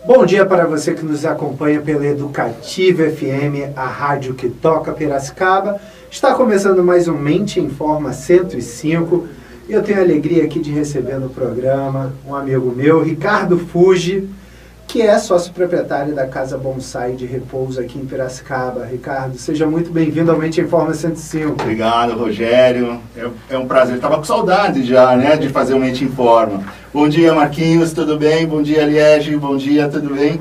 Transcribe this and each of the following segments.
Bom dia para você que nos acompanha pela Educativa FM, a rádio que toca Piracicaba. Está começando mais um Mente em Forma 105 e eu tenho a alegria aqui de receber no programa um amigo meu, Ricardo Fuji, que é sócio proprietário da Casa Bonsai de Repouso aqui em Piracicaba. Ricardo, seja muito bem-vindo ao Mente em Forma 105. Obrigado, Rogério. É um prazer. Estava com saudade já, né, de fazer o Mente em Forma. Bom dia, Marquinhos, tudo bem? Bom dia, Liege, bom dia, tudo bem?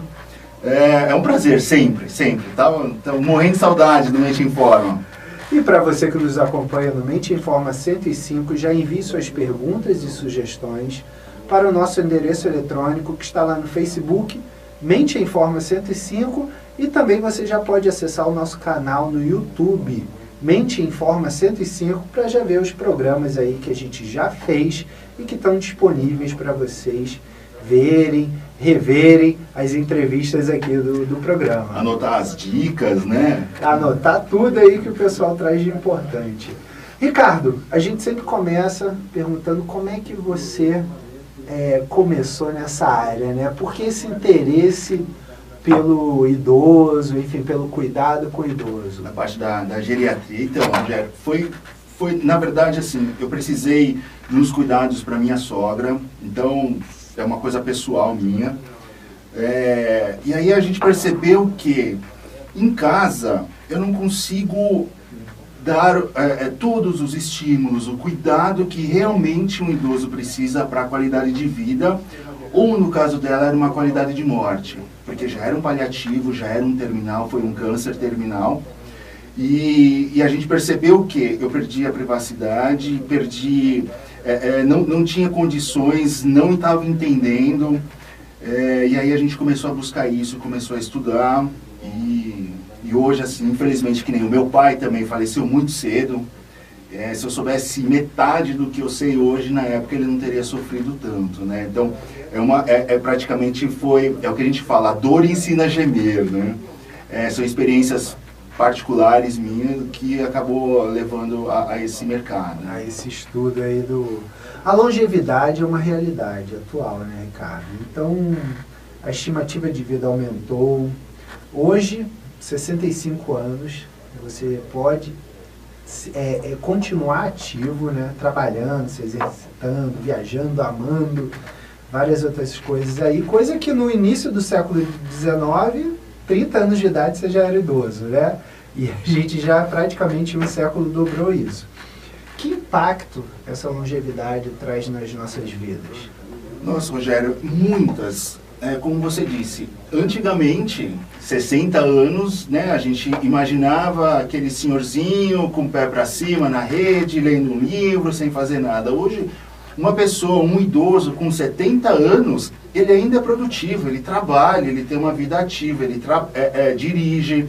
É um prazer, sempre. Estava morrendo de saudade do Mente em Forma. E para você que nos acompanha no Mente em Forma 105, já envie suas perguntas e sugestões para o nosso endereço eletrônico que está lá no Facebook, Mente em Forma 105, e também você já pode acessar o nosso canal no YouTube, Mente em Forma 105, para já ver os programas aí que a gente já fez e que estão disponíveis para vocês verem, reverem as entrevistas aqui do programa. Anotar as dicas, né? Anotar tudo aí que o pessoal traz de importante. Ricardo, a gente sempre começa perguntando como é que você começou nessa área, né? Por que esse interesse pelo idoso, enfim, pelo cuidado com o idoso? Na parte da geriatria, então, Rogério, foi na verdade assim, eu precisei de uns cuidados para minha sogra, então é uma coisa pessoal minha. E aí a gente percebeu que em casa eu não consigo dar todos os estímulos, o cuidado que realmente um idoso precisa para a qualidade de vida, ou no caso dela era uma qualidade de morte, porque já era um paliativo, já era um terminal, foi um câncer terminal, e a gente percebeu que eu perdi a privacidade, não tinha condições, não estava entendendo, e aí a gente começou a buscar isso, começou a estudar, e hoje, assim, infelizmente, que nem o meu pai também faleceu muito cedo. Se eu soubesse metade do que eu sei hoje, na época ele não teria sofrido tanto, né? Então, praticamente é o que a gente fala, a dor ensina a gemer, né? São experiências particulares minhas que acabou levando a esse mercado. A esse estudo aí A longevidade é uma realidade atual, né, Ricardo? Então, a estimativa de vida aumentou. Hoje, 65 anos, você pode continuar ativo, né, trabalhando, se exercitando, viajando, amando, várias outras coisas aí, coisa que no início do século XIX, 30 anos de idade você já era idoso, né? E a gente já praticamente em um século dobrou isso. Que impacto essa longevidade traz nas nossas vidas? Nossa, Rogério, muitas. Como você disse, antigamente, 60 anos, né, a gente imaginava aquele senhorzinho com o pé para cima na rede, lendo um livro, sem fazer nada. Hoje, uma pessoa, um idoso com 70 anos, ele ainda é produtivo, ele trabalha, ele tem uma vida ativa, ele dirige,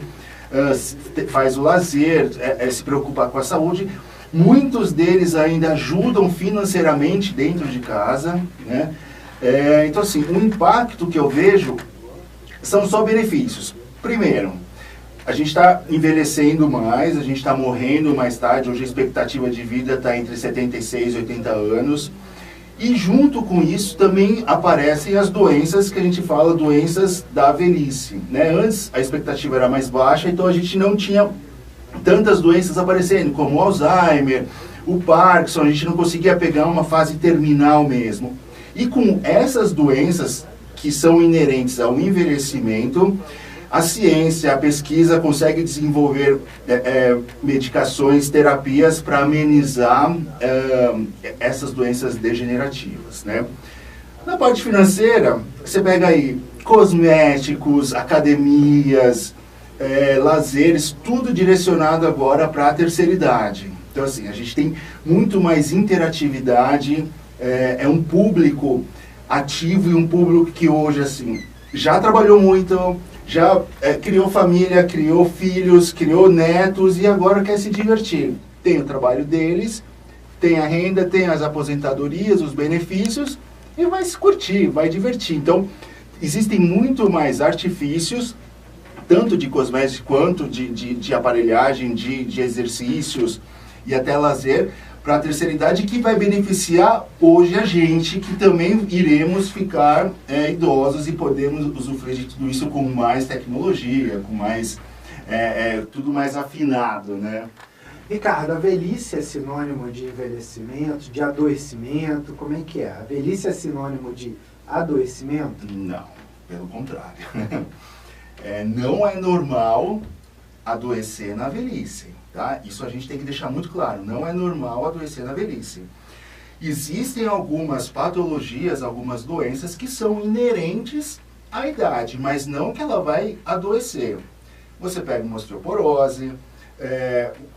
faz o lazer, se preocupa com a saúde. Muitos deles ainda ajudam financeiramente dentro de casa, né? Então, assim, o impacto que eu vejo são só benefícios. Primeiro, a gente está envelhecendo mais, a gente está morrendo mais tarde. Hoje a expectativa de vida está entre 76 e 80 anos. E junto com isso também aparecem as doenças que a gente fala, doenças da velhice, né? Antes a expectativa era mais baixa, então a gente não tinha tantas doenças aparecendo, como o Alzheimer, o Parkinson, a gente não conseguia pegar uma fase terminal mesmo. E com essas doenças que são inerentes ao envelhecimento, a ciência, a pesquisa consegue desenvolver medicações, terapias para amenizar essas doenças degenerativas, né? Na parte financeira, você pega aí cosméticos, academias, lazeres, tudo direcionado agora para a terceira idade. Então, assim, a gente tem muito mais interatividade. É um público ativo e um público que hoje, assim, já trabalhou muito, já criou família, criou filhos, criou netos e agora quer se divertir. Tem o trabalho deles, tem a renda, tem as aposentadorias, os benefícios e vai se curtir, vai divertir. Então, existem muito mais artifícios, tanto de cosméticos quanto de aparelhagem, de exercícios e até lazer, para a terceira idade, que vai beneficiar hoje a gente, que também iremos ficar idosos e podemos usufruir de tudo isso com mais tecnologia, com mais, tudo mais afinado, né? Ricardo, a velhice é sinônimo de envelhecimento, de adoecimento, como é que é? A velhice é sinônimo de adoecimento? Não, pelo contrário. Não é normal adoecer na velhice, tá? Isso a gente tem que deixar muito claro, não é normal adoecer na velhice. Existem algumas patologias, algumas doenças que são inerentes à idade, mas não que ela vai adoecer. Você pega uma osteoporose,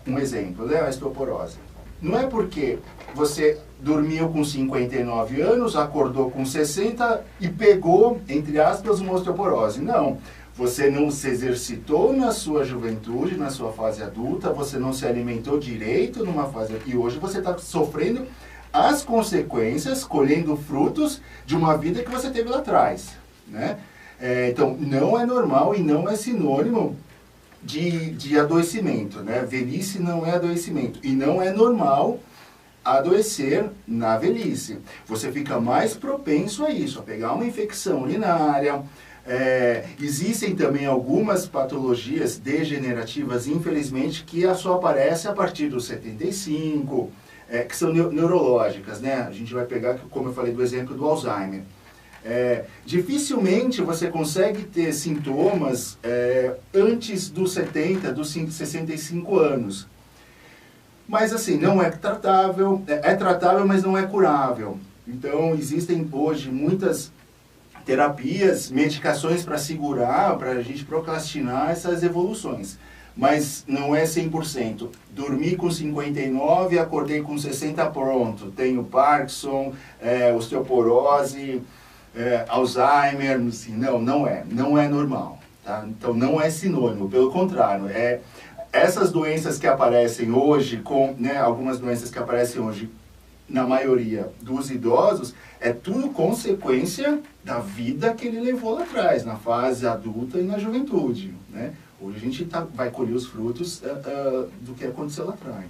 um exemplo, né, a osteoporose. Não é porque você dormiu com 59 anos, acordou com 60 e pegou, entre aspas, uma osteoporose. Não. Você não se exercitou na sua juventude, na sua fase adulta, você não se alimentou direito numa fase... E hoje você está sofrendo as consequências, colhendo frutos de uma vida que você teve lá atrás, né? Então, não é normal e não é sinônimo de adoecimento, né? Velhice não é adoecimento. E não é normal adoecer na velhice. Você fica mais propenso a isso, a pegar uma infecção urinária. Existem também algumas patologias degenerativas, infelizmente, que só aparecem a partir dos 75, que são neurológicas, né? A gente vai pegar, como eu falei, do exemplo do Alzheimer. Dificilmente você consegue ter sintomas antes dos 70, dos 65 anos. Mas assim, não é tratável, é tratável, mas não é curável. Então, existem hoje muitas terapias, medicações para segurar, para a gente procrastinar essas evoluções. Mas não é 100%. Dormi com 59, acordei com 60, pronto. Tenho Parkinson, osteoporose, Alzheimer, assim, não é normal, tá? Então não é sinônimo, pelo contrário, essas doenças que aparecem hoje, algumas doenças que aparecem hoje na maioria dos idosos, é tudo consequência da vida que ele levou lá atrás, na fase adulta e na juventude, né? Hoje a gente vai colher os frutos do que aconteceu lá atrás.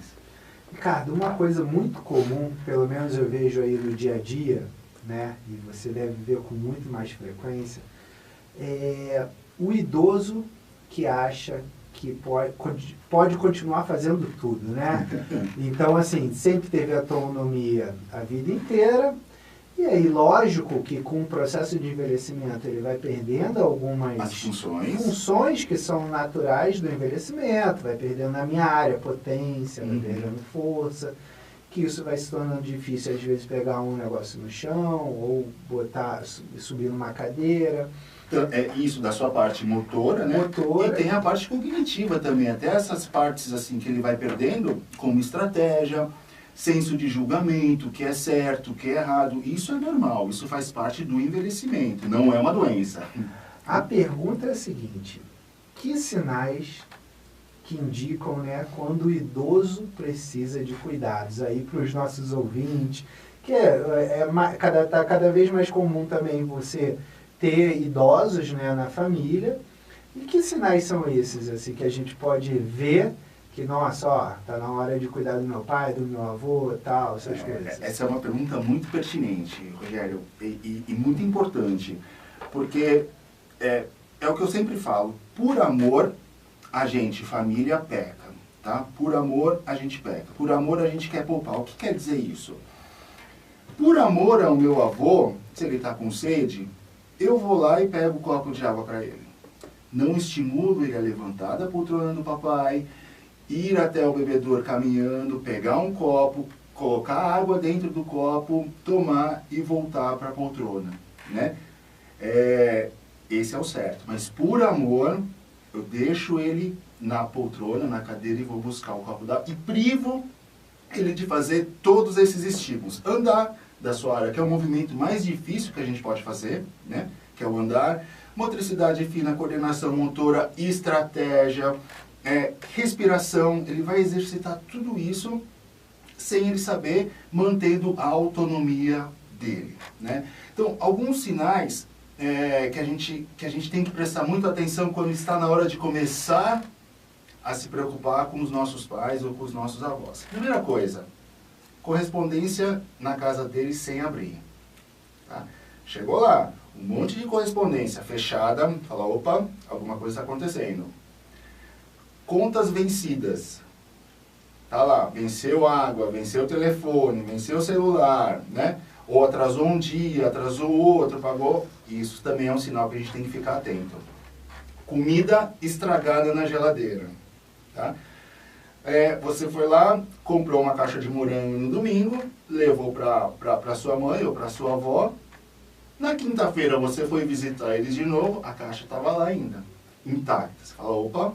Ricardo, uma coisa muito comum, pelo menos eu vejo aí no dia a dia, né, e você deve ver com muito mais frequência, o idoso que acha que pode continuar fazendo tudo, né? Então, assim, sempre teve autonomia a vida inteira, e aí, lógico que com o processo de envelhecimento ele vai perdendo algumas funções que são naturais do envelhecimento, vai perdendo na minha área potência, vai perdendo força, que isso vai se tornando difícil, às vezes, pegar um negócio no chão, ou subir numa cadeira. Então, isso da sua parte motora, né? E tem a parte cognitiva também, até essas partes assim que ele vai perdendo, como estratégia, senso de julgamento, o que é certo, o que é errado. Isso é normal, isso faz parte do envelhecimento, não é uma doença. A pergunta é a seguinte: que sinais que indicam, né, quando o idoso precisa de cuidados? Aí para os nossos ouvintes, que tá cada vez mais comum também você ter idosos, né, na família. E que sinais são esses, assim, que a gente pode ver que, nossa, ó, tá na hora de cuidar do meu pai, do meu avô, tal, essas coisas? Essa é uma pergunta muito pertinente, Rogério, e muito importante, porque é o que eu sempre falo, por amor a gente, família, peca, tá? Por amor a gente peca, por amor a gente quer poupar. O que quer dizer isso? Por amor ao meu avô, se ele está com sede, eu vou lá e pego um copo de água para ele. Não estimulo ele a levantar da poltrona do papai, ir até o bebedouro caminhando, pegar um copo, colocar água dentro do copo, tomar e voltar para a poltrona, né? Esse é o certo. Mas por amor, eu deixo ele na poltrona, na cadeira, e vou buscar o copo d'água e privo ele de fazer todos esses estímulos. Andar da sua área, que é o movimento mais difícil que a gente pode fazer, né? Que é o andar. Motricidade fina, coordenação motora, estratégia, respiração. Ele vai exercitar tudo isso sem ele saber, mantendo a autonomia dele, né? Então, alguns sinais que a gente tem que prestar muita atenção quando está na hora de começar a se preocupar com os nossos pais ou com os nossos avós. Primeira coisa, correspondência na casa dele sem abrir. Tá? Chegou lá, um monte de correspondência fechada, fala, opa, alguma coisa está acontecendo. Contas vencidas. Tá lá, venceu água, venceu o telefone, venceu o celular, né? Ou atrasou um dia, atrasou outro, pagou. Isso também é um sinal que a gente tem que ficar atento. Comida estragada na geladeira. Tá? Você foi lá, comprou uma caixa de morango no domingo, levou para sua mãe ou para sua avó. Na quinta-feira você foi visitar eles de novo, a caixa estava lá ainda, intacta. Você fala, opa,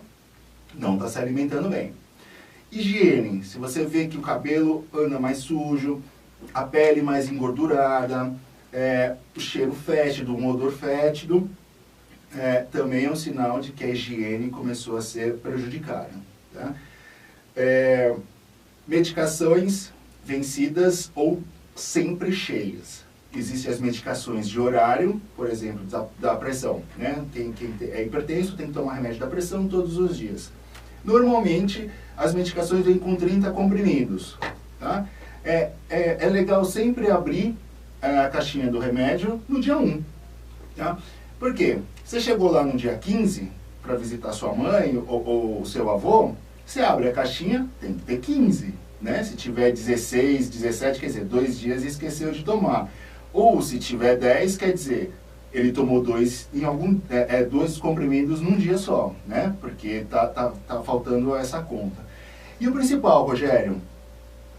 não está se alimentando bem. Higiene, se você vê que o cabelo anda mais sujo, a pele mais engordurada, o cheiro fétido, um odor fétido, também é um sinal de que a higiene começou a ser prejudicada. Tá? Medicações vencidas ou sempre cheias. Existem as medicações de horário, por exemplo, da pressão. Né? Quem é hipertenso tem que tomar remédio da pressão todos os dias. Normalmente, as medicações vêm com 30 comprimidos. Tá? É legal sempre abrir a caixinha do remédio no dia 1. Tá? Por quê? Você chegou lá no dia 15 para visitar sua mãe ou seu avô, você abre a caixinha, tem que ter 15. Né? Se tiver 16, 17, quer dizer, 2 dias e esqueceu de tomar. Ou se tiver 10, quer dizer, ele tomou 2 comprimidos num dia só, né? Porque tá faltando essa conta. E o principal, Rogério,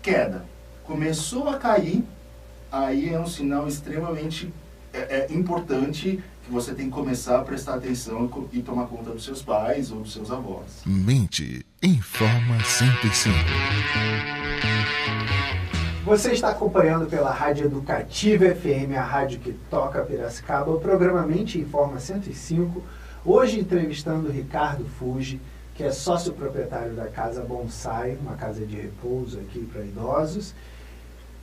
queda. Começou a cair, aí é um sinal extremamente importante que você tem que começar a prestar atenção e tomar conta dos seus pais ou dos seus avós. Mente Informa 105. Você está acompanhando pela Rádio Educativa FM, a rádio que toca Piracicaba, o programa Mente Informa 105, hoje entrevistando o Ricardo Fuji, que é sócio proprietário da Casa Bonsai, uma casa de repouso aqui para idosos.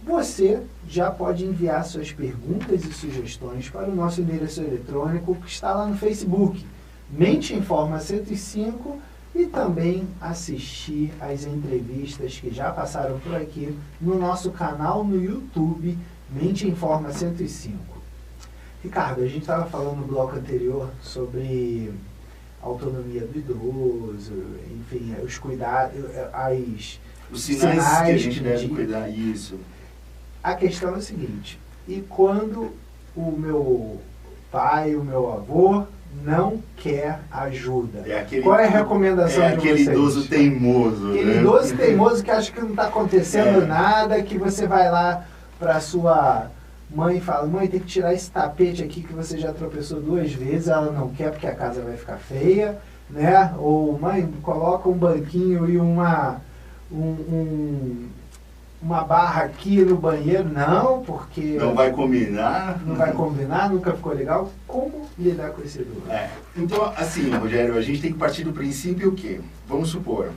Você já pode enviar suas perguntas e sugestões para o nosso endereço eletrônico que está lá no Facebook, Mente Informa 105, e também assistir às entrevistas que já passaram por aqui no nosso canal no YouTube, Mente Informa 105. Ricardo, a gente estava falando no bloco anterior sobre a autonomia do idoso, enfim, os cuidados, os sinais que a gente deve cuidar, isso. A questão é a seguinte, e quando o meu pai, o meu avô, não quer ajuda? Qual é a recomendação de vocês? Aquele idoso teimoso. Aquele idoso teimoso que acha que não está acontecendo nada, que você vai lá para sua mãe e fala, mãe, tem que tirar esse tapete aqui que você já tropeçou 2 vezes, ela não quer porque a casa vai ficar feia, né? Ou, mãe, coloca um banquinho e uma barra aqui no banheiro, não, porque... Não vai combinar. Não vai combinar, nunca ficou legal. Como lidar com esse idoso? Então, assim, Rogério, a gente tem que partir do princípio que, vamos supor,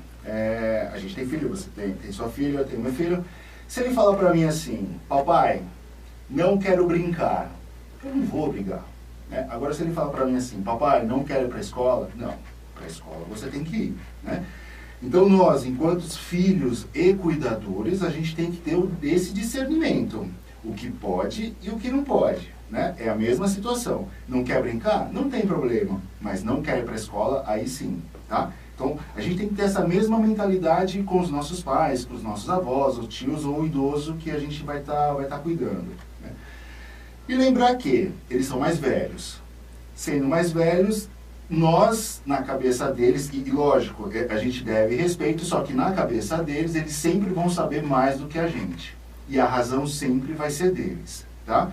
a gente tem filho, você tem sua filha, eu tenho meu filho. Se ele falar pra mim assim, papai, não quero brincar, eu não vou brigar. Né? Agora, se ele falar pra mim assim, papai, não quero ir pra escola, não, pra escola você tem que ir, né? Então nós, enquanto filhos e cuidadores, a gente tem que ter esse discernimento. O que pode e o que não pode. Né? É a mesma situação. Não quer brincar? Não tem problema. Mas não quer ir para a escola? Aí sim. Tá? Então a gente tem que ter essa mesma mentalidade com os nossos pais, com os nossos avós, os tios ou o idoso que a gente vai tá cuidando. Né? E lembrar que eles são mais velhos. Sendo mais velhos, nós, na cabeça deles, e lógico, a gente deve respeito, só que na cabeça deles, eles sempre vão saber mais do que a gente. E a razão sempre vai ser deles, tá?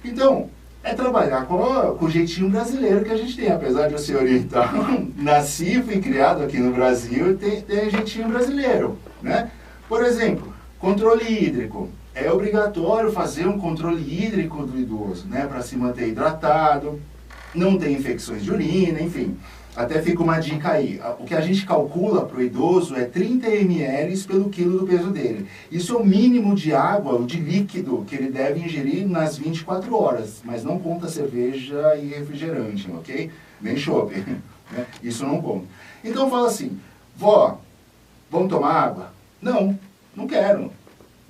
Então, é trabalhar com o jeitinho brasileiro que a gente tem. Apesar de eu ser oriental, nasci e fui criado aqui no Brasil, tem jeitinho brasileiro, né? Por exemplo, controle hídrico. É obrigatório fazer um controle hídrico do idoso, né? Para se manter hidratado, não ter infecções de urina, enfim. Até fica uma dica aí. O que a gente calcula para o idoso é 30 ml pelo quilo do peso dele. Isso é o mínimo de água, de líquido, que ele deve ingerir nas 24 horas. Mas não conta cerveja e refrigerante, ok? Nem chope. Né? Isso não conta. Então fala assim, vó, vamos tomar água? Não, não quero.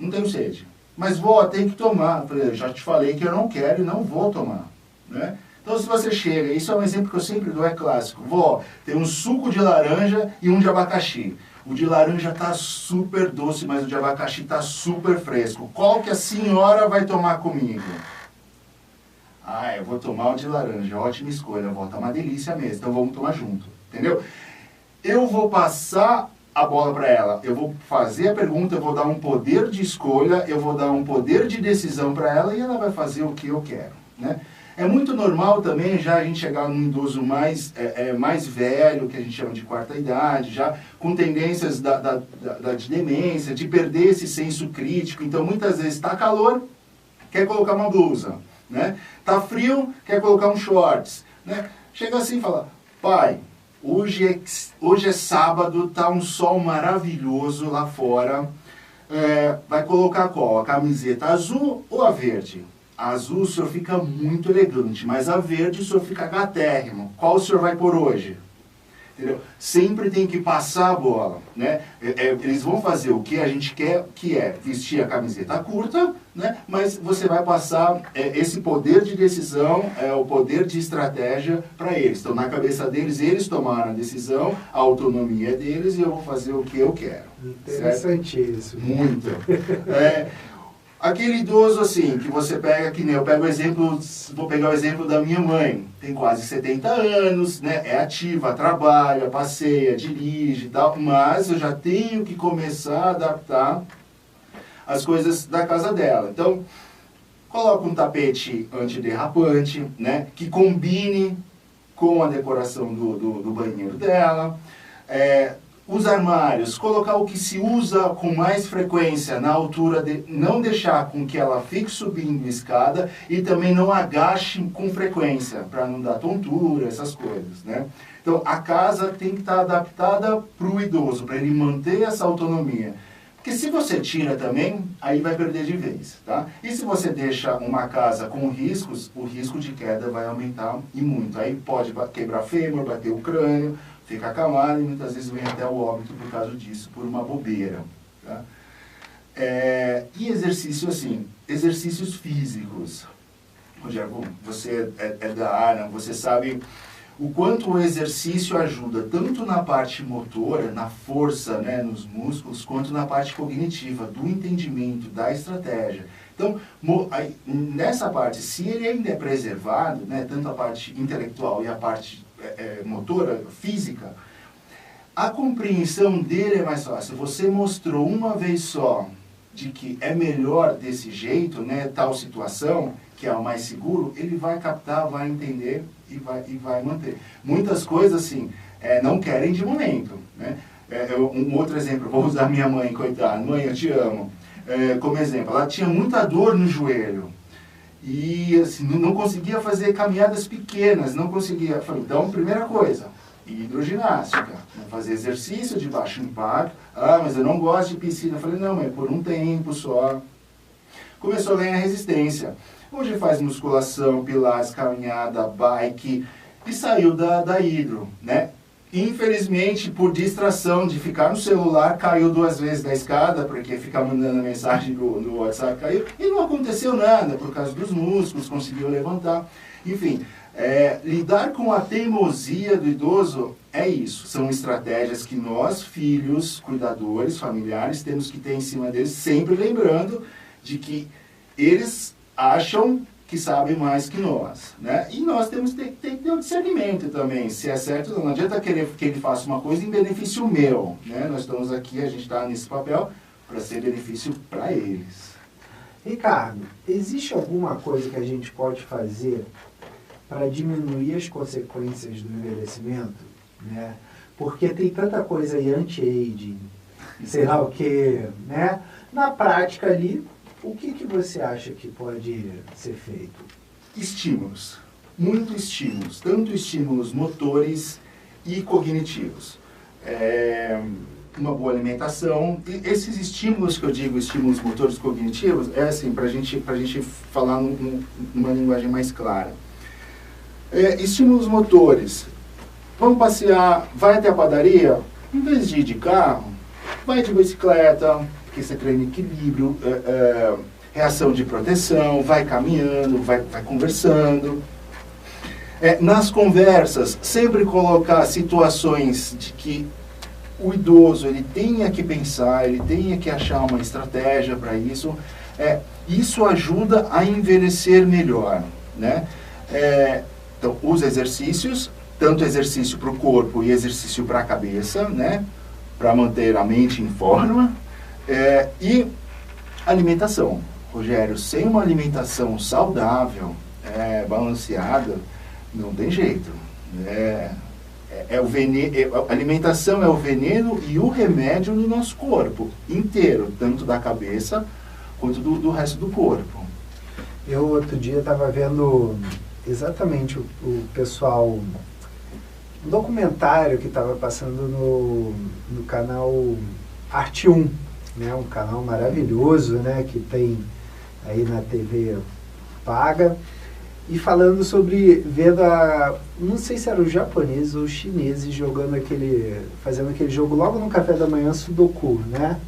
não tenho sede. Mas, vó, tem que tomar. Eu falei, já te falei que eu não quero e não vou tomar, né? Então, se você chega, isso é um exemplo que eu sempre dou, é clássico. Vó, tem um suco de laranja e um de abacaxi. O de laranja tá super doce, mas o de abacaxi tá super fresco. Qual que a senhora vai tomar comigo? Ah, eu vou tomar o de laranja. Ótima escolha, vó. Tá uma delícia mesmo. Então vamos tomar junto. Entendeu? Eu vou passar a bola para ela. Eu vou fazer a pergunta, eu vou dar um poder de escolha, eu vou dar um poder de decisão para ela e ela vai fazer o que eu quero, né? É muito normal também já a gente chegar num idoso mais velho, que a gente chama de quarta idade, já com tendências de demência, de perder esse senso crítico. Então, muitas vezes está calor, quer colocar uma blusa, né? Tá frio, quer colocar um shorts, né? Chega assim e fala, pai, hoje é sábado, tá um sol maravilhoso lá fora, vai colocar qual? A camiseta azul ou a verde? A azul o senhor fica muito elegante, mas a verde o senhor fica gatérrimo. Qual o senhor vai por hoje? Entendeu? Sempre tem que passar a bola, né? Eles vão fazer o que a gente quer, que é vestir a camiseta curta, né? Mas você vai passar esse poder de decisão, o poder de estratégia para eles. Então, na cabeça deles, eles tomaram a decisão, a autonomia é deles e eu vou fazer o que eu quero. Interessante isso. Muito. Aquele idoso, assim, que você pega, que nem eu pego o exemplo, vou pegar o exemplo da minha mãe, tem quase 70 anos, né, é ativa, trabalha, passeia, dirige e tal, mas eu já tenho que começar a adaptar as coisas da casa dela. Então, coloca um tapete antiderrapante, né, que combine com a decoração do banheiro dela, os armários, colocar o que se usa com mais frequência na altura, não deixar com que ela fique subindo escada e também não agache com frequência, para não dar tontura, essas coisas, né? Então, a casa tem que estar adaptada para o idoso, para ele manter essa autonomia. Porque se você tira também, aí vai perder de vez, tá? E se você deixa uma casa com riscos, o risco de queda vai aumentar e muito. Aí pode quebrar fêmur, bater o crânio, fica acamado e muitas vezes vem até o óbito por causa disso, por uma bobeira, tá? E exercício assim, exercícios físicos. Rogério, você é da área, você sabe o quanto o exercício ajuda tanto na parte motora, na força, né, nos músculos, quanto na parte cognitiva, do entendimento, da estratégia. Então, nessa parte, se ele ainda é preservado, né, tanto a parte intelectual e a parte motora, física, a compreensão dele é mais fácil. Você mostrou uma vez só de que é melhor desse jeito, né, tal situação, que é o mais seguro, ele vai captar, vai entender e vai manter. Muitas coisas, assim, não querem de momento, né? Um outro exemplo, vou usar minha mãe, coitada. Mãe, eu te amo. Como exemplo, ela tinha muita dor no joelho. E assim, não conseguia fazer caminhadas pequenas, não conseguia. Eu falei, então, primeira coisa, hidroginástica, fazer exercício de baixo impacto. Ah, mas eu não gosto de piscina. Eu falei, não, mãe, por um tempo só. Começou a ganhar resistência. Hoje faz musculação, pilates, caminhada, bike, e saiu da hidro, né? Infelizmente, por distração de ficar no celular, caiu 2 vezes da escada, porque ficar mandando mensagem no WhatsApp, caiu, e não aconteceu nada, por causa dos músculos, conseguiu levantar. Enfim, lidar com a teimosia do idoso é isso. São estratégias que nós, filhos, cuidadores, familiares, temos que ter em cima deles, sempre lembrando de que eles acham que sabem mais que nós, né? E nós temos que ter um discernimento também, se é certo ou não. Não adianta querer que ele faça uma coisa em benefício meu, né? Nós estamos aqui, a gente está nesse papel para ser benefício para eles. Ricardo, existe alguma coisa que a gente pode fazer para diminuir as consequências do envelhecimento, né? Porque tem tanta coisa aí, anti-aging, sei lá o que, né? Na prática ali, o que você acha que pode ser feito? Estímulos. Muitos estímulos. Tanto estímulos motores e cognitivos. Uma boa alimentação. E esses estímulos que eu digo, estímulos motores e cognitivos, é assim, para a gente falar numa linguagem mais clara. Estímulos motores. Vamos passear, vai até a padaria, em vez de ir de carro, vai de bicicleta, porque você treina equilíbrio, reação de proteção, vai caminhando, vai conversando. Nas conversas, sempre colocar situações de que o idoso ele tenha que pensar, ele tenha que achar uma estratégia para isso. Isso ajuda a envelhecer melhor, né? Então, os exercícios, tanto exercício para o corpo e exercício para a cabeça, né? Para manter a mente em forma. E alimentação. Rogério, sem uma alimentação saudável, balanceada, não tem jeito. O veneno, a alimentação é o veneno e o remédio no nosso corpo inteiro, tanto da cabeça quanto do resto do corpo. Eu outro dia estava vendo exatamente o pessoal, um documentário que estava passando no canal Arte 1, né, um canal maravilhoso, né, que tem aí na TV paga, e falando sobre, vendo não sei se eram os japoneses ou os chineses fazendo aquele jogo logo no café da manhã, Sudoku, né?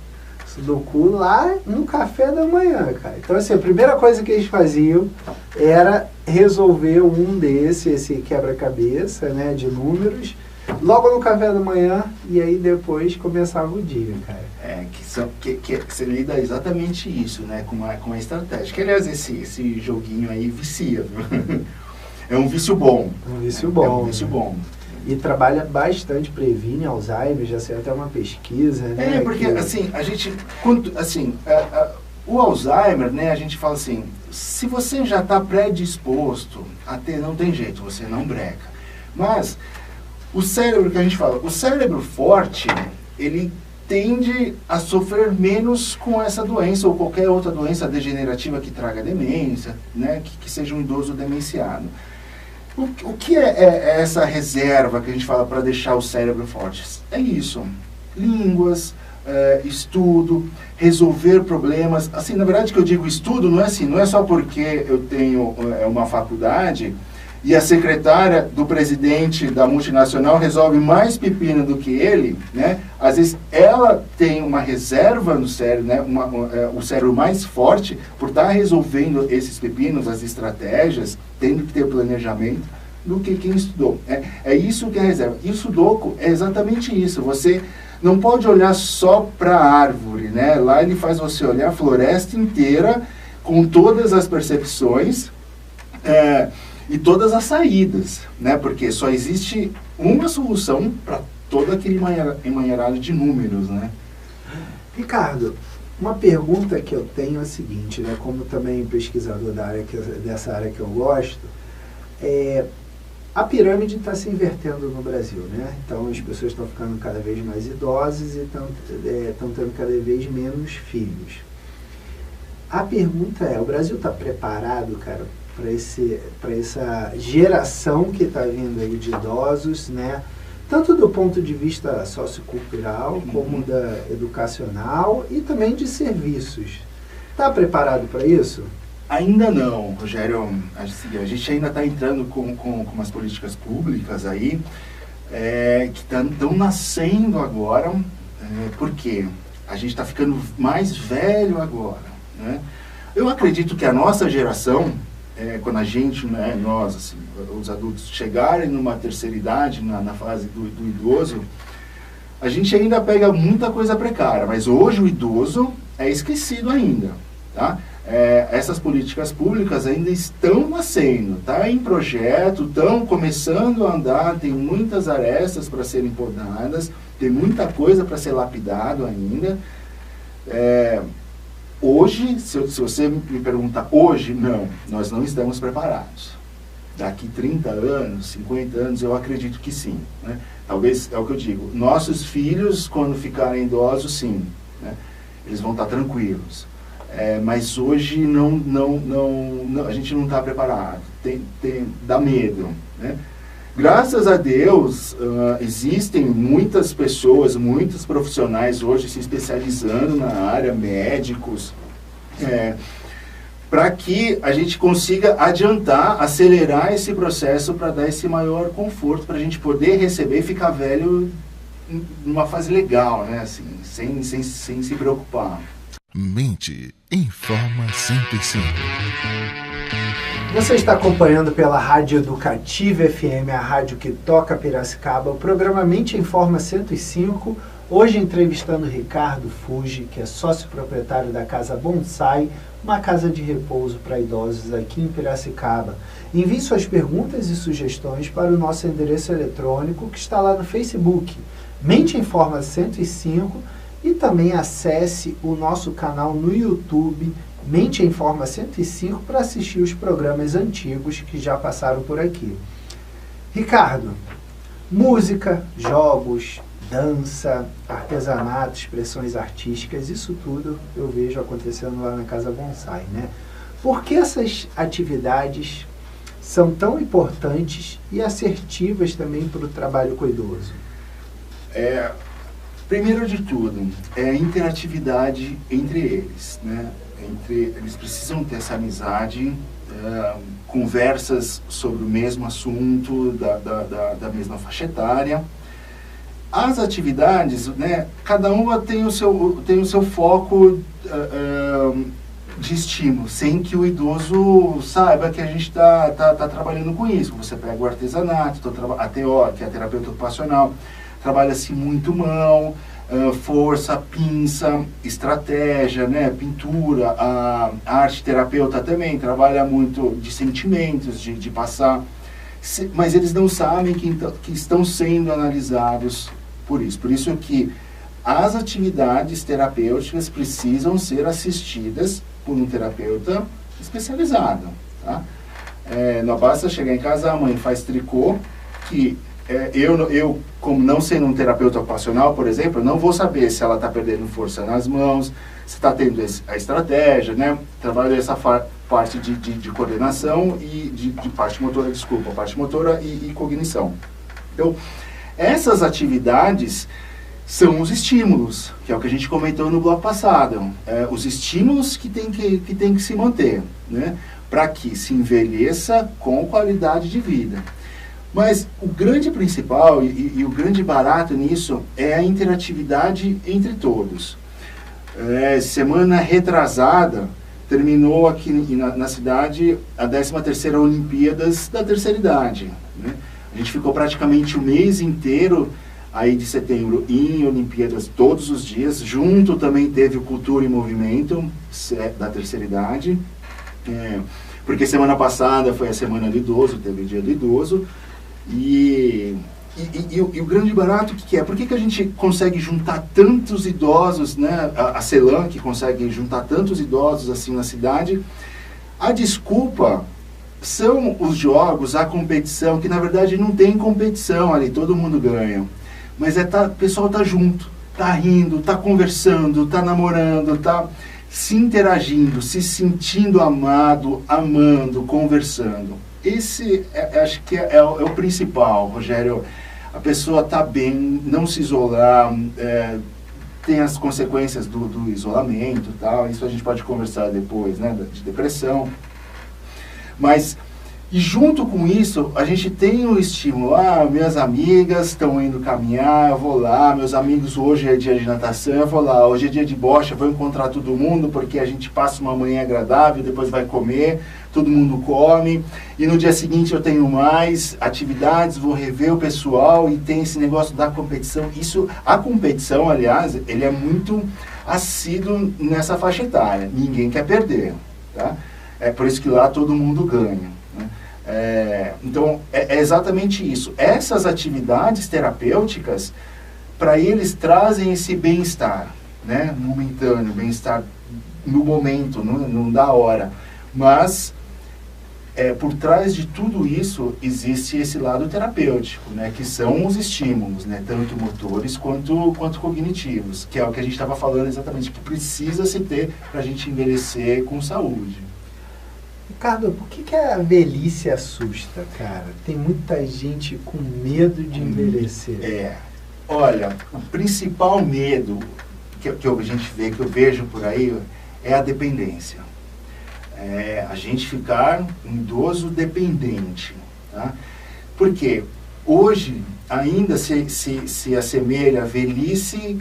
Sudoku lá no café da manhã, cara. Então, assim, a primeira coisa que eles faziam era resolver esse quebra-cabeça, né, de números, logo no café da manhã, e aí depois começava o dia, cara. Que você lida exatamente isso, né, com uma estratégia. Que, aliás, esse joguinho aí vicia, viu? É um vício bom. Um vício bom. É um vício bom. E trabalha bastante, previne Alzheimer, já saiu até uma pesquisa, né? Porque, assim, a gente, o Alzheimer, né, a gente fala assim, se você já está predisposto a ter, não tem jeito, você não breca. Mas, o cérebro que a gente fala, o cérebro forte, ele tende a sofrer menos com essa doença ou qualquer outra doença degenerativa que traga demência, né, que seja um idoso demenciado. O que é essa reserva que a gente fala para deixar o cérebro forte? É isso, línguas, estudo, resolver problemas. Assim, na verdade que eu digo estudo, não é assim, não é só porque eu tenho uma faculdade e a secretária do presidente da multinacional resolve mais pepino do que ele, né? Às vezes ela tem uma reserva no cérebro, né? O cérebro mais forte por estar resolvendo esses pepinos, as estratégias, tendo que ter planejamento, do que quem estudou. É isso que é a reserva. E o Sudoku é exatamente isso. Você não pode olhar só para a árvore, né? Lá ele faz você olhar a floresta inteira com todas as percepções, e todas as saídas, né? Porque só existe uma solução para todo aquele emaranhado de números, né? Ricardo, uma pergunta que eu tenho é a seguinte, né? Como também pesquisador dessa área que eu gosto, a pirâmide está se invertendo no Brasil, né? Então as pessoas estão ficando cada vez mais idosas e estão tendo cada vez menos filhos. A pergunta o Brasil está preparado, cara, para essa geração que está vindo aí de idosos, né? Tanto do ponto de vista sociocultural, como educacional e também de serviços. Está preparado para isso? Ainda não, Rogério. A gente ainda está entrando com umas políticas públicas aí, que estão nascendo agora, porque a gente está ficando mais velho agora, né? Eu acredito que a nossa geração, quando a gente, né, nós, assim, os adultos, chegarem numa terceira idade, na fase do idoso, a gente ainda pega muita coisa precária, mas hoje o idoso é esquecido ainda, tá? Essas políticas públicas ainda estão nascendo, tá em projeto, estão começando a andar, tem muitas arestas para serem podadas, tem muita coisa para ser lapidado ainda. Hoje, se você me perguntar hoje, não, nós não estamos preparados. Daqui 30 anos, 50 anos, eu acredito que sim, né? Talvez, é o que eu digo, nossos filhos, quando ficarem idosos, sim, né? Eles vão estar tranquilos. Mas hoje a gente não está preparado, dá medo, né? Graças a Deus, existem muitas pessoas, muitos profissionais hoje se especializando na área, médicos, para que a gente consiga adiantar, acelerar esse processo para dar esse maior conforto, para a gente poder receber e ficar velho numa fase legal, né? Assim, sem se preocupar. Mente Informa 105. Você está acompanhando pela Rádio Educativa FM, a rádio que toca Piracicaba, o programa Mente Informa 105, hoje entrevistando Ricardo Fuji, que é sócio proprietário da Casa Bonsai, uma casa de repouso para idosos aqui em Piracicaba. Envie suas perguntas e sugestões para o nosso endereço eletrônico que está lá no Facebook, Mente Informa 105, e também acesse o nosso canal no YouTube, Mente Informa 105, para assistir os programas antigos que já passaram por aqui. Ricardo, música, jogos, dança, artesanato, expressões artísticas, isso tudo eu vejo acontecendo lá na Casa Bonsai, né? Por que essas atividades são tão importantes e assertivas também para o trabalho com o idoso? Primeiro de tudo, é a interatividade entre eles, né? Eles precisam ter essa amizade, conversas sobre o mesmo assunto, da mesma faixa etária. As atividades, né, cada uma tem o seu foco de estímulo, sem que o idoso saiba que a gente está trabalhando com isso. Você pega o artesanato, a TO, que é a terapeuta ocupacional, trabalha-se muito mão, força, pinça, estratégia, né, pintura. A arte terapeuta também trabalha muito de sentimentos, de passar, mas eles não sabem que estão sendo analisados por isso. Por isso que as atividades terapêuticas precisam ser assistidas por um terapeuta especializado. Tá? Não basta chegar em casa, a mãe faz tricô, que eu, como não sendo um terapeuta ocupacional, por exemplo, eu não vou saber se ela está perdendo força nas mãos, se está tendo a estratégia, né? Trabalho essa parte de coordenação e de parte motora, parte motora e cognição. Então, essas atividades são os estímulos, que é o que a gente comentou no bloco passado. Os estímulos que tem que se manter, né? Para que se envelheça com qualidade de vida. Mas o grande principal e o grande barato nisso é a interatividade entre todos. Semana retrasada, terminou aqui na cidade a 13ª Olimpíadas da Terceira Idade. Né? A gente ficou praticamente o mês inteiro aí de setembro em Olimpíadas todos os dias. Junto também teve o Cultura e Movimento da Terceira Idade. Porque semana passada foi a Semana do Idoso, teve o Dia do Idoso. E o grande barato que é? Por que a gente consegue juntar tantos idosos, né? A CELAM, que consegue juntar tantos idosos assim na cidade? A desculpa são os jogos, a competição, que na verdade não tem competição ali, todo mundo ganha. Mas o pessoal tá junto, tá rindo, tá conversando, tá namorando, tá se interagindo, se sentindo amado, amando, conversando. Esse, acho que é o principal, Rogério. A pessoa está bem, não se isolar, tem as consequências do isolamento e tal, isso a gente pode conversar depois, né, de depressão. Mas, e junto com isso, a gente tem o estímulo. Minhas amigas estão indo caminhar, eu vou lá. Meus amigos, hoje é dia de natação, eu vou lá. Hoje é dia de bocha, eu vou encontrar todo mundo, porque a gente passa uma manhã agradável, depois vai comer, todo mundo come. E no dia seguinte eu tenho mais atividades, vou rever o pessoal e tem esse negócio da competição. A competição, aliás, ele é muito assíduo nessa faixa etária. Ninguém quer perder, tá? É por isso que lá todo mundo ganha. Né? Então, é exatamente isso. Essas atividades terapêuticas, para eles, trazem esse bem-estar, né? Momentâneo, bem-estar no momento, não da hora. Mas, por trás de tudo isso, existe esse lado terapêutico, né? Que são os estímulos, né? Tanto motores quanto cognitivos, que é o que a gente estava falando exatamente, que precisa se ter para a gente envelhecer com saúde. Ricardo, por que a velhice assusta, cara? Tem muita gente com medo de envelhecer. Olha, o principal medo que a gente vê, que eu vejo por aí, é a dependência. A gente ficar um idoso dependente. Tá? Por quê? hoje ainda se assemelha a velhice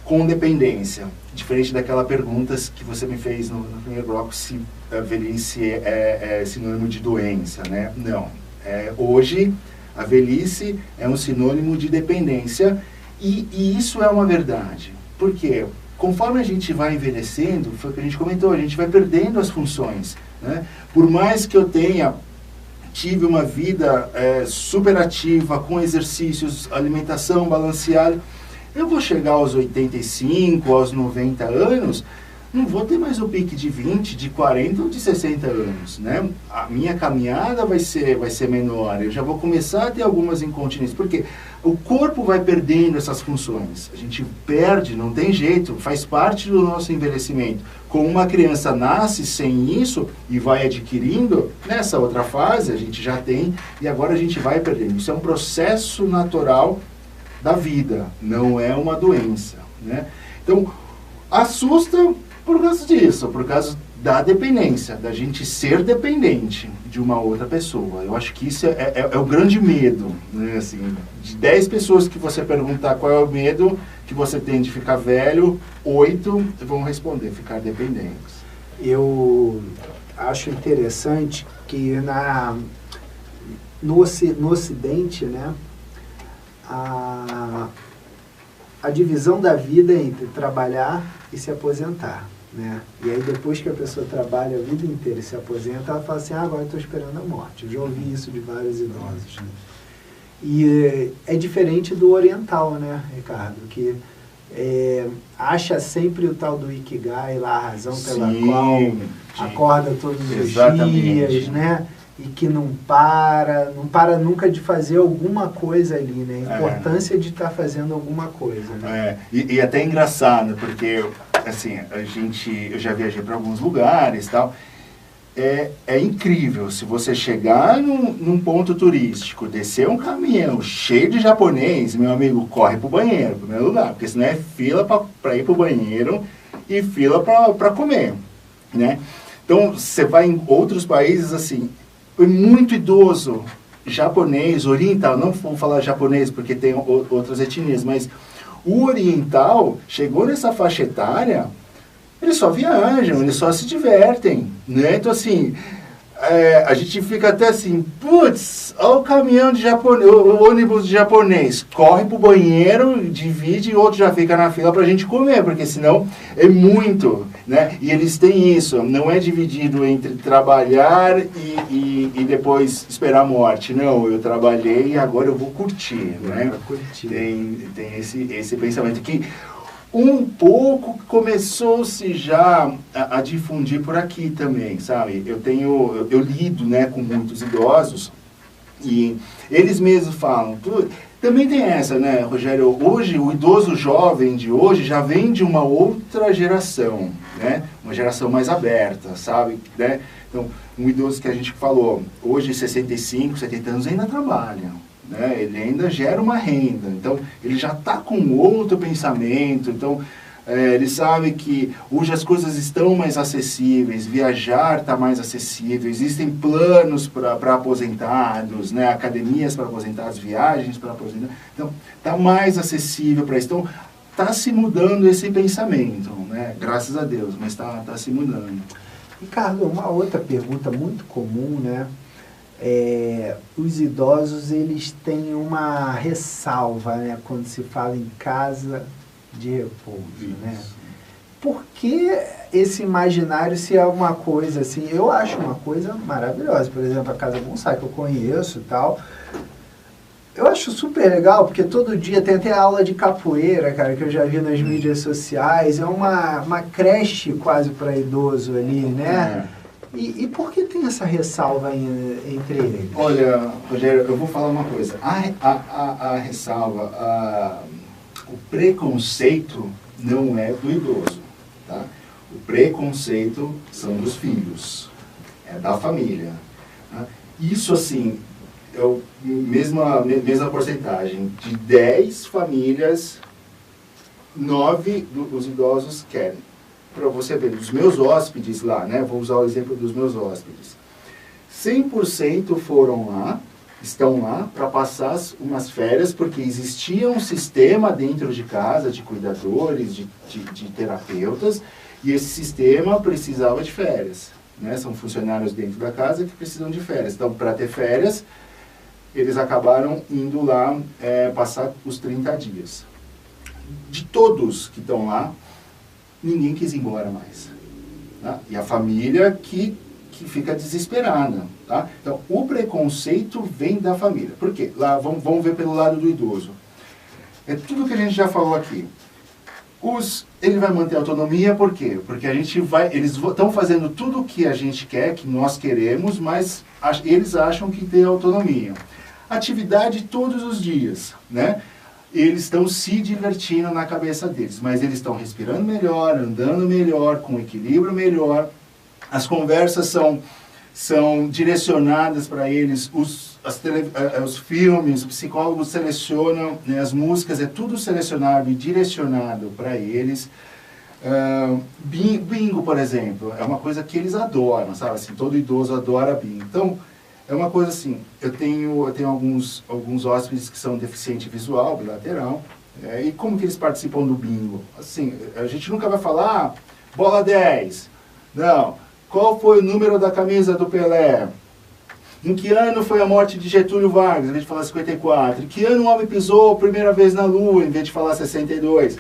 com dependência, diferente daquela pergunta que você me fez no primeiro bloco, se a velhice é sinônimo de doença, né? Não. Hoje, a velhice é um sinônimo de dependência e isso é uma verdade. Por quê? Conforme a gente vai envelhecendo, foi o que a gente comentou, a gente vai perdendo as funções, né? Por mais que eu tive uma vida super ativa, com exercícios, alimentação balanceada, eu vou chegar aos 85, aos 90 anos, não vou ter mais o pique de 20, de 40 ou de 60 anos, né? A minha caminhada vai ser menor, eu já vou começar a ter algumas incontinências, porque o corpo vai perdendo essas funções, a gente perde, não tem jeito, faz parte do nosso envelhecimento. Como uma criança nasce sem isso e vai adquirindo, nessa outra fase a gente já tem e agora a gente vai perdendo. Isso é um processo natural da vida, não é uma doença, né? Então, assusta por causa disso, por causa da dependência, da gente ser dependente de uma outra pessoa. Eu acho que isso é o grande medo, né? Assim, de 10 pessoas que você perguntar qual é o medo que você tem de ficar velho, 8 vão responder, ficar dependentes. Eu acho interessante que no Ocidente, né, a divisão da vida entre trabalhar e se aposentar, né? E aí depois que a pessoa trabalha a vida inteira e se aposenta, ela fala assim, agora eu estou esperando a morte. Eu já ouvi isso de vários idosos, né? E é diferente do oriental, né, Ricardo? Que acha sempre o tal do Ikigai, lá, a razão pela qual acorda todos os dias, né? E que não para nunca de fazer alguma coisa ali, né? A importância de estar fazendo alguma coisa, né? E até engraçado, porque, assim, eu já viajei para alguns lugares e tal, é incrível, se você chegar num ponto turístico, descer um caminhão cheio de japonês, meu amigo, corre pro banheiro, em primeiro lugar, porque senão é fila para ir pro banheiro e fila para comer, né? Então, você vai em outros países, assim, muito idoso, japonês, oriental, não vou falar japonês porque tem outras etnias, mas o oriental chegou nessa faixa etária, eles só viajam, eles só se divertem, né? Então, assim, a gente fica até assim, putz, olha o caminhão de japonês, o ônibus de japonês, corre pro banheiro, divide e o outro já fica na fila pra gente comer, porque senão é muito, né? E eles têm isso, não é dividido entre trabalhar e depois esperar a morte. Não, eu trabalhei e agora eu vou curtir, né? Tem esse pensamento que um pouco começou-se já a difundir por aqui também, sabe? Eu lido, né, com muitos idosos e eles mesmos falam, também tem essa, né, Rogério? Hoje, o idoso jovem de hoje já vem de uma outra geração, né? Uma geração mais aberta, sabe? Né? Então, um idoso que a gente falou, hoje 65, 70 anos ainda trabalha, né? Ele ainda gera uma renda, então ele já está com outro pensamento, então ele sabe que hoje as coisas estão mais acessíveis, viajar está mais acessível, existem planos para aposentados, né? Academias para aposentados, viagens para aposentados, então está mais acessível para isso, então está se mudando esse pensamento, né? Graças a Deus, mas está se mudando. Ricardo, uma outra pergunta muito comum, né? Os idosos, eles têm uma ressalva, né, quando se fala em casa de repouso, né? Por que esse imaginário, se é uma coisa assim, eu acho uma coisa maravilhosa, por exemplo, a Casa Bonsai, que eu conheço e tal, eu acho super legal, porque todo dia tem até aula de capoeira, cara, que eu já vi nas mídias sociais, é uma creche quase para idoso ali, né? E por que tem essa ressalva entre eles? Olha, Rogério, eu vou falar uma coisa. A ressalva, o preconceito não é do idoso, tá? O preconceito são dos filhos, é da família. Tá? Isso, assim, mesma porcentagem. De 10 famílias, 9 dos idosos querem. Para você ver, dos meus hóspedes lá, né? Vou usar o exemplo dos meus hóspedes. 100% foram lá estão lá para passar umas férias, porque existia um sistema dentro de casa de cuidadores, de terapeutas, e esse sistema precisava de férias, né? São funcionários dentro da casa que precisam de férias. Então, para ter férias, eles acabaram indo lá passar os 30 dias. De todos que estão lá, ninguém quis ir embora mais. Tá? E a família que fica desesperada. Tá? Então, o preconceito vem da família. Por quê? Lá, vamos ver pelo lado do idoso. É tudo que a gente já falou aqui. Ele vai manter a autonomia, por quê? Porque eles estão fazendo tudo o que a gente quer, que nós queremos, mas eles acham que tem autonomia. Atividade todos os dias, né? Eles estão se divertindo na cabeça deles, mas eles estão respirando melhor, andando melhor, com equilíbrio melhor. As conversas são direcionadas para eles, os filmes, os psicólogos selecionam, né, as músicas, é tudo selecionado e direcionado para eles. Bingo, por exemplo, é uma coisa que eles adoram, sabe? Assim, todo idoso adora bingo. Então, é uma coisa assim, eu tenho alguns hóspedes que são deficiente visual, bilateral, e como que eles participam do bingo? Assim, a gente nunca vai falar, bola 10, não, qual foi o número da camisa do Pelé? Em que ano foi a morte de Getúlio Vargas, em vez de falar 54? Em que ano o homem pisou a primeira vez na Lua, em vez de falar 62?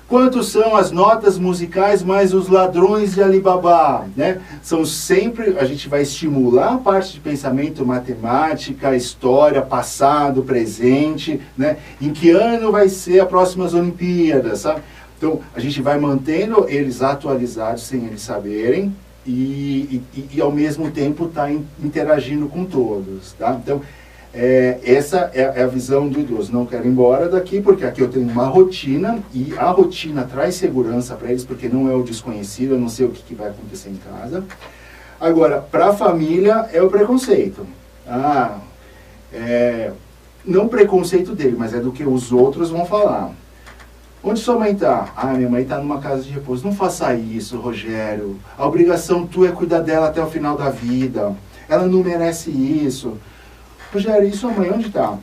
Quantos são as notas musicais mais os ladrões de Alibaba? Né? São sempre, a gente vai estimular a parte de pensamento, matemática, história, passado, presente, né? Em que ano vai ser as próximas Olimpíadas, sabe? Então, a gente vai mantendo eles atualizados sem eles saberem e ao mesmo tempo tá interagindo com todos, tá? Então, essa é a visão do idoso. Não quero ir embora daqui, porque aqui eu tenho uma rotina, e a rotina traz segurança para eles, porque não é o desconhecido, eu não sei o que vai acontecer em casa. Agora, para a família, é o preconceito. Não o preconceito dele, mas é do que os outros vão falar. Onde sua mãe está? Minha mãe está numa casa de repouso. Não faça isso, Rogério. A obrigação tua é cuidar dela até o final da vida. Ela não merece isso. Rogério, e sua mãe, onde está?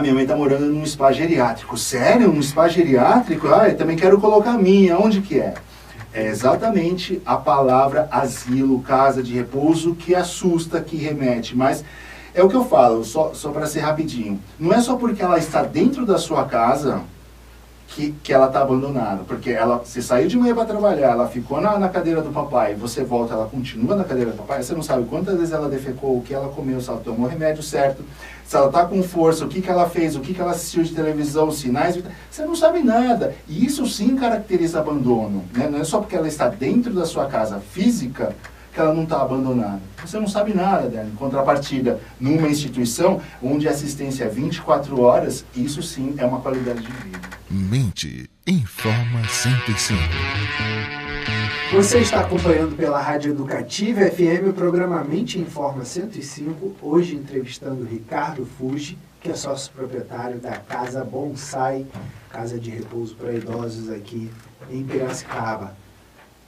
Minha mãe está morando num spa geriátrico. Sério? Num spa geriátrico? Eu também quero colocar a minha. Onde que é? É exatamente a palavra asilo, casa de repouso, que assusta, que remete. Mas é o que eu falo, só para ser rapidinho. Não é só porque ela está dentro da sua casa que ela está abandonada. Porque você saiu de manhã para trabalhar, ela ficou na cadeira do papai, você volta, ela continua na cadeira do papai, você não sabe quantas vezes ela defecou, o que ela comeu, se ela tomou o remédio certo, se ela está com força, o que ela fez, o que ela assistiu de televisão, sinais, você não sabe nada. E isso sim caracteriza abandono, né? Não é só porque ela está dentro da sua casa física que ela não está abandonada. Você não sabe nada dela. Em contrapartida, numa instituição onde a assistência é 24 horas, isso sim é uma qualidade de vida. Mente Informa 105. Você está acompanhando pela Rádio Educativa FM o programa Mente Informa 105, hoje entrevistando Ricardo Fuji, que é sócio proprietário da Casa Bonsai, casa de repouso para idosos aqui em Piracicaba.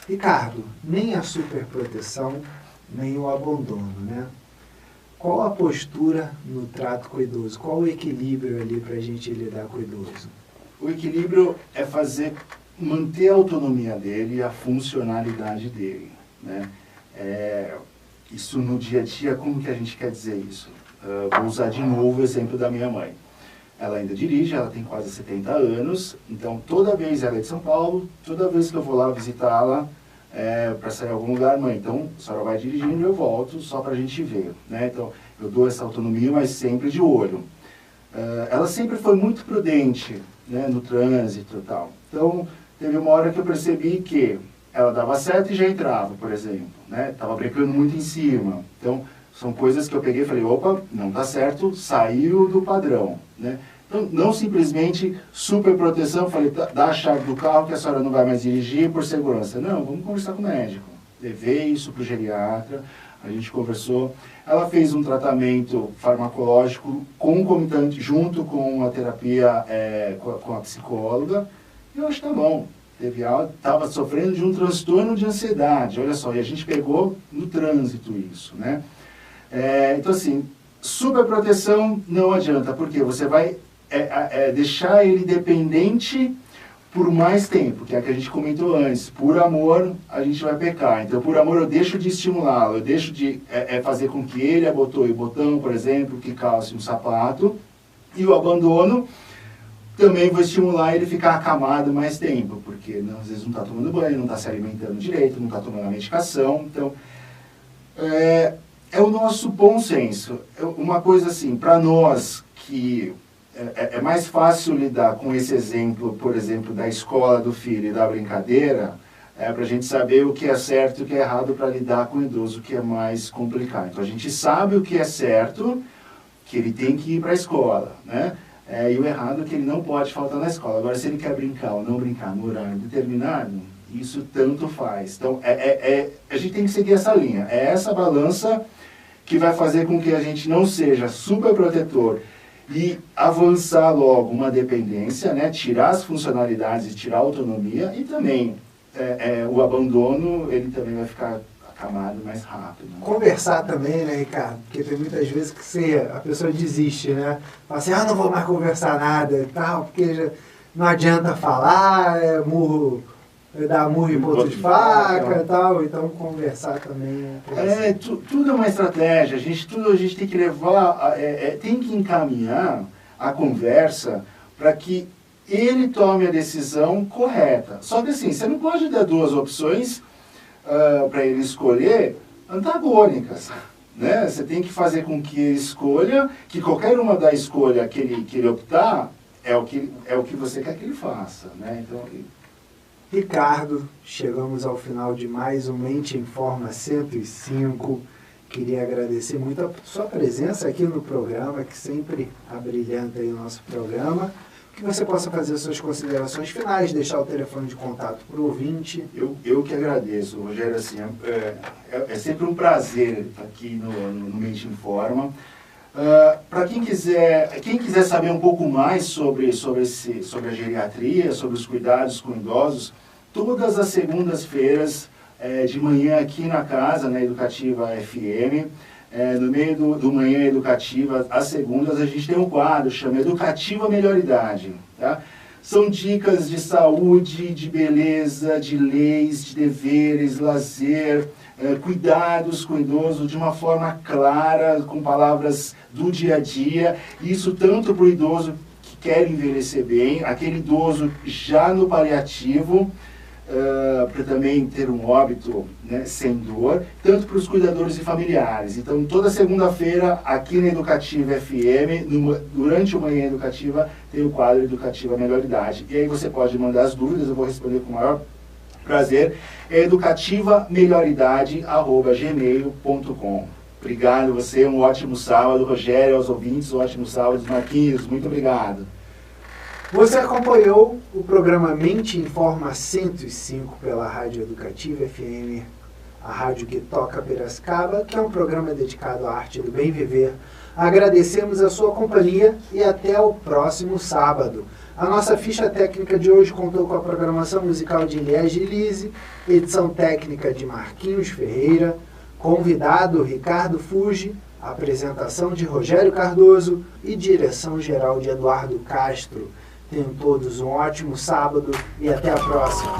Ricardo, nem a superproteção, nem o abandono, né? Qual a postura no trato com o idoso? Qual o equilíbrio ali para a gente lidar com o idoso? O equilíbrio é manter a autonomia dele e a funcionalidade dele, né? Isso no dia a dia, como que a gente quer dizer isso? Vou usar de novo o exemplo da minha mãe. Ela ainda dirige, ela tem quase 70 anos, então toda vez, ela é de São Paulo, toda vez que eu vou lá visitá-la, para sair em algum lugar, mãe, então a senhora vai dirigindo e eu volto só para a gente ver, né? Então eu dou essa autonomia, mas sempre de olho. Ela sempre foi muito prudente, né, no trânsito e tal. Então teve uma hora que eu percebi que ela dava seta e já entrava, por exemplo, né? Tava brecando muito em cima. Então são coisas que eu peguei e falei, opa, não tá certo, saiu do padrão, né? Então, não simplesmente super proteção, falei, dá a chave do carro que a senhora não vai mais dirigir por segurança. Não, vamos conversar com o médico. Levei isso para o geriatra, a gente conversou. Ela fez um tratamento farmacológico concomitante, junto com a terapia com a psicóloga, e eu acho que tá bom. Estava sofrendo de um transtorno de ansiedade, olha só, e a gente pegou no trânsito isso, né? Então, assim, Superproteção não adianta, porque você vai deixar ele dependente por mais tempo, que é a que a gente comentou antes. Por amor, a gente vai pecar. Então, por amor, eu deixo de estimulá-lo, eu deixo de fazer com que ele abotoe o botão, por exemplo, que calce um sapato. E o abandono, também vou estimular ele a ficar acamado mais tempo, porque às vezes não está tomando banho, não está se alimentando direito, não está tomando a medicação. Então, é o nosso bom senso. Uma coisa assim, para nós que é mais fácil lidar com esse exemplo, por exemplo, da escola do filho e da brincadeira, para a gente saber o que é certo e o que é errado para lidar com o idoso, que é mais complicado. Então a gente sabe o que é certo, que ele tem que ir para a escola, né? E o errado é que ele não pode faltar na escola. Agora, se ele quer brincar ou não brincar no horário determinado, isso tanto faz. Então a gente tem que seguir essa linha. É essa balança que vai fazer com que a gente não seja super protetor e avançar logo uma dependência, né? Tirar as funcionalidades e tirar a autonomia, e também o abandono, ele também vai ficar acamado mais rápido. Né? Conversar também, né, Ricardo? Porque tem muitas vezes que a pessoa desiste, né? Fala assim, não vou mais conversar nada e tal, porque já não adianta falar, dar murro em ponto de faca e tal, então conversar também. Tudo é uma estratégia, a gente tem que levar, tem que encaminhar a conversa para que ele tome a decisão correta. Só que assim, você não pode dar duas opções para ele escolher antagônicas, né? Você tem que fazer com que ele escolha, que qualquer uma da escolha que ele optar é o que você quer que ele faça, né? Então, Ricardo, chegamos ao final de mais um Mente em Forma 105. Queria agradecer muito a sua presença aqui no programa, que sempre abrilhanta aí o nosso programa. Que você possa fazer suas considerações finais, deixar o telefone de contato para o ouvinte. Eu que agradeço, Rogério. Assim, é sempre um prazer estar aqui no Mente em Forma. Para quem quiser saber um pouco mais sobre a geriatria, sobre os cuidados com idosos, todas as segundas-feiras de manhã aqui na casa, na Educativa FM, no meio do Manhã Educativa, às segundas, a gente tem um quadro chama Educativa Melhor Idade. Tá? São dicas de saúde, de beleza, de leis, de deveres, lazer, cuidados com o idoso de uma forma clara, com palavras do dia a dia. Isso tanto para o idoso que quer envelhecer bem, aquele idoso já no paliativo, para também ter um óbito, né, sem dor, tanto para os cuidadores e familiares. Então, toda segunda-feira, aqui na Educativa FM, durante o Manhã Educativa, tem o quadro Educativa Melhor Idade. E aí você pode mandar as dúvidas, eu vou responder com o maior prazer. É educativamelhoridade@gmail.com. Obrigado você, um ótimo sábado, Rogério, aos ouvintes, um ótimo sábado, Marquinhos, muito obrigado. Você acompanhou o programa Mente em Forma 105 pela Rádio Educativa FM, a rádio que toca Piracicaba, que é um programa dedicado à arte do bem viver. Agradecemos a sua companhia e até o próximo sábado. A nossa ficha técnica de hoje contou com a programação musical de Elias Gilise, edição técnica de Marquinhos Ferreira, convidado Ricardo Fuji, apresentação de Rogério Cardoso e direção geral de Eduardo Castro. Tenham todos um ótimo sábado e até a próxima.